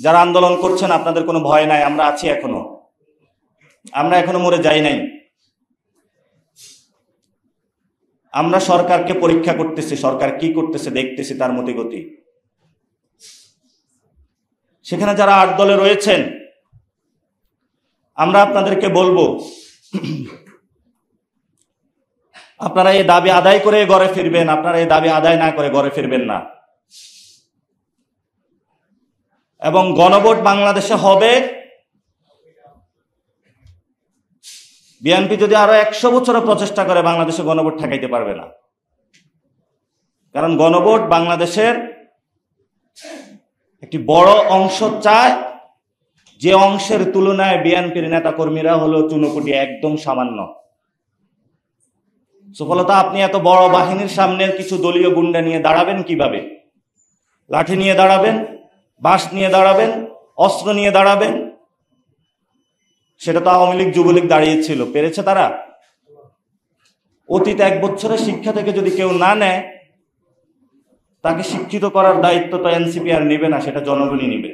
যারা আন্দোলন করছেন আপনাদের কোনো ভয় নাই, আমরা আছি এখনো, আমরা এখনো মরে যাই নাই। আমরা সরকারকে পরীক্ষা করতেছি, সরকার কি করতেছে দেখতেছি, তার মতি গতি। সেখানে যারা 8 দলে রয়েছেন, আমরা আপনাদেরকে বলবো, আপনারা এই দাবি আদায় করে ঘরে ফিরবেন, আপনারা এই দাবি আদায় না করে ঘরে ফিরবেন না। এবং গণভোট বাংলাদেশে হবে, বিএনপি যদি আরো 100 বছরের প্রচেষ্টা করে বাংলাদেশে গণভোট ঠেকাইতে পারবে না। কারণ গণভোট বাংলাদেশের একটি বড় অংশ চায়, যে অংশের তুলনায় বিএনপির নেতা কর্মীরা হলো চুনোপুটি, একদম সামান্য। সফলতা, আপনি এত বড় বাহিনীর সামনে কিছু দলীয় গুন্ডা নিয়ে দাঁড়াবেন কিভাবে? লাঠি নিয়ে দাঁড়াবেন, বাঁশ নিয়ে দাঁড়াবেন, অস্ত্র নিয়ে দাঁড়াবেন। সেটা তো আওয়ামী লীগ যুবলীগ দাঁড়িয়েছিল, পেরেছে তারা? অতীত 1 বছরের শিক্ষা থেকে যদি কেউ না নেয়, তাকে শিক্ষিত করার দায়িত্ব তো এনসিপি আর নেবে না, সেটা জনগণই নেবে।